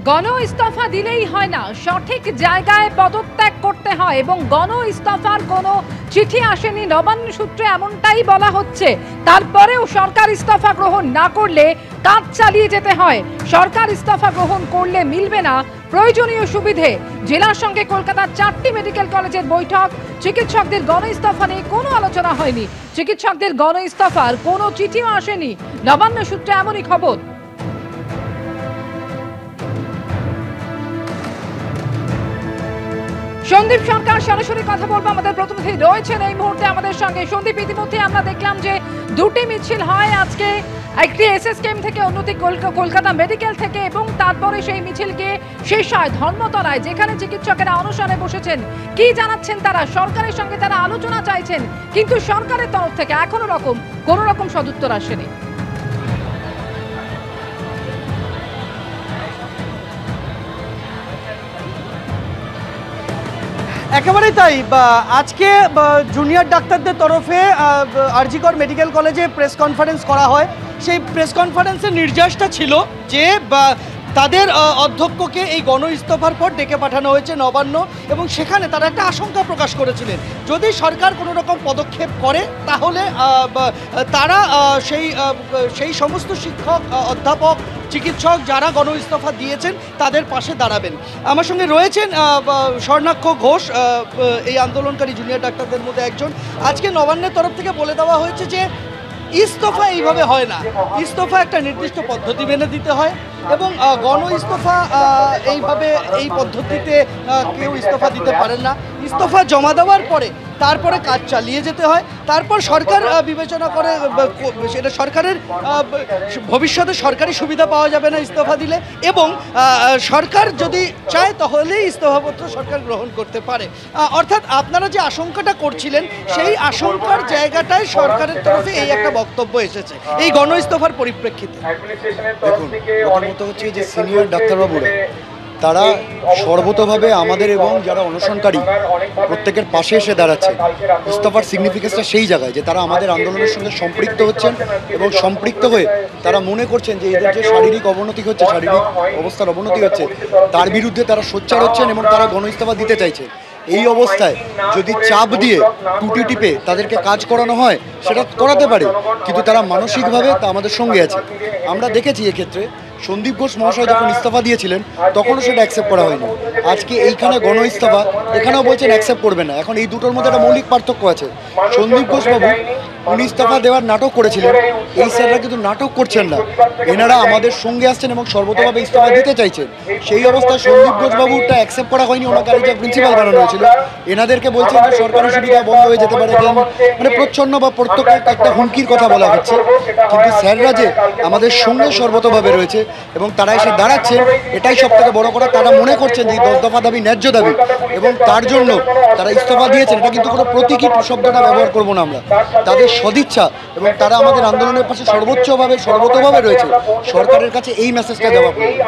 গণ ইস্তফা দিলেই হয় না, সঠিক জায়গায় পদত্যাগ করতে হয় এবং গণ ইস্তফার কোনো চিঠি আসেনি নবান্ন সূত্রে এমনটাই বলা হচ্ছে। তারপরেও সরকার ইস্তফা গ্রহণ না করলে কাজ চালিয়ে যেতে হয়। সরকার ইস্তফা গ্রহণ করলে মিলবে না প্রয়োজনীয় সুবিধে। জেলার সঙ্গে কলকাতার 4টি মেডিকেল কলেজের বৈঠক, চিকিৎসকদের গণ ইস্তফা নিয়ে কোনো আলোচনা হয়নি। চিকিৎসকদের গণ ইস্তফার কোনো চিঠিও আসেনি। নবান্ন সূত্রে এমনই খবর। সন্দীপ সরকার সরাসরি কথা বলবো, আমাদের প্রতিনিধি রয়েছেন এই মুহূর্তে আমাদের সঙ্গে। সন্দীপ, ইতিমধ্যে আমরা দেখলাম যে দুটি মিছিল হয় আজকে, একটি এসএসকেএম থেকে, অন্যটি কলকাতা মেডিকেল থেকে, এবং তারপরে সেই মিছিলকে শেষ হয় ধর্মতলায়, যেখানে চিকিৎসকেরা অনশনে বসেছেন। কি জানাচ্ছেন তারা? সরকারের সঙ্গে তারা আলোচনা চাইছেন, কিন্তু সরকারের তরফ থেকে এখনো কোনো রকম সদুত্তর আসেনি। একেবারেই তাই। আজকে জুনিয়র ডাক্তারদের তরফে আরজিকর মেডিকেল কলেজে প্রেস কনফারেন্স করা হয়। সেই প্রেস কনফারেন্সের নির্দেশটা ছিল যে তাদের অধ্যক্ষকে এই গণ ইস্তফার পর ডেকে পাঠানো হয়েছে নবান্ন, এবং সেখানে তারা একটা আশঙ্কা প্রকাশ করেছিলেন যদি সরকার কোনো রকম পদক্ষেপ করে তাহলে তারা সেই সমস্ত শিক্ষক, অধ্যাপক, চিকিৎসক যারা গণ ইস্তফা দিয়েছেন তাদের পাশে দাঁড়াবেন। আমার সঙ্গে রয়েছেন স্বর্ণাক্ষ ঘোষ, এই আন্দোলনকারী জুনিয়র ডাক্তারদের মধ্যে একজন। আজকে নবান্নের তরফ থেকে বলে দেওয়া হয়েছে যে ইস্তফা এইভাবে হয় না, ইস্তফা একটা নির্দিষ্ট পদ্ধতি মেনে দিতে হয়, এবং গণ ইস্তফা এইভাবে এই পদ্ধতিতে কেউ ইস্তফা দিতে পারেন না। ইস্তফা জমা দেওয়ার পরে তারপরে কাজ চালিয়ে যেতে হয়। তারপর সরকার বিবেচনা করে, সেটা সরকারের ভবিষ্যতে সরকারি সুবিধা পাওয়া যাবে না ইস্তফা দিলে, এবং সরকার যদি চায় তাহলেই ইস্তফাপত্র সরকার গ্রহণ করতে পারে। অর্থাৎ আপনারা যে আশঙ্কাটা করছিলেন সেই আশঙ্কার জায়গাটায় সরকারের তরফে এই একটা বক্তব্য এসেছে এই গণ ইস্তফার পরিপ্রেক্ষিতে। দেখুন, প্রথমত হচ্ছে যে সিনিয়র ডাক্তারবাবুরা তারা সর্বতভাবে আমাদের এবং যারা অনশনকারী প্রত্যেকের পাশে এসে দাঁড়াচ্ছে। ইস্তফার সিগনিফিকেন্সটা সেই জায়গায় যে তারা আমাদের আন্দোলনের সঙ্গে সম্পৃক্ত হচ্ছেন, এবং সম্পৃক্ত হয়ে তারা মনে করছেন যে এদের যে শারীরিক অবনতি হচ্ছে, শারীরিক অবস্থার অবনতি হচ্ছে, তার বিরুদ্ধে তারা সোচ্চার হচ্ছেন এবং তারা গণ ইস্তফা দিতে চাইছে। এই অবস্থায় যদি চাপ দিয়ে টুটি টিপে তাদেরকে কাজ করানো হয় সেটা করাতে পারে, কিন্তু তারা মানসিকভাবে তা আমাদের সঙ্গে আছে। আমরা দেখেছি এক্ষেত্রে সন্দীপ ঘোষ মহাশয় যখন ইস্তফা দিয়েছিলেন তখনও সেটা অ্যাকসেপ্ট করা হয়নি। আজকে এইখানে গণ ইস্তফা, এখানেও বলছেন অ্যাকসেপ্ট করবেন না। এখন এই দুটোর মধ্যে একটা মৌলিক পার্থক্য আছে। সন্দীপ ঘোষ বাবু উনি ইস্তফা দেওয়ার নাটক করেছিলেন, এই স্যাররা কিন্তু নাটক করছেন না, এনারা আমাদের সঙ্গে আসছেন এবং সর্বতভাবে ইস্তফা দিতে চাইছেন। সেই অবস্থায় সন্দীপ ঘোষ বাবুটা অ্যাকসেপ্ট করা হয়নি, ওনাকে আরেকটা প্রিন্সিপাল বানানো হয়েছিল। এনাদেরকে বলছেন যে সরকারি সুবিধা বন্ধ হয়ে যেতে পারে, মানে প্রচ্ছন্ন বা প্রত্যক্ষ একটা হুমকির কথা বলা হচ্ছে। কিন্তু স্যাররা যে আমাদের সঙ্গে সর্বতভাবে রয়েছে এবং তারা এসে দাঁড়াচ্ছে, এটাই সব থেকে বড় কথা। তারা মনে করছেন যে 10 দফা দাবি ন্যায্য দাবি, এবং তার জন্য তারা ইস্তফা দিয়েছেন। এটা কিন্তু কোনো প্রতীকী শব্দটা ব্যবহার করবো না আমরা, তাদের সদিচ্ছা, এবং তারা আমাদের আন্দোলনের পাশে সর্বোচ্চভাবে সর্বতভাবে রয়েছে। সরকারের কাছে এই মেসেজটা দেওয়া প্রয়োজন।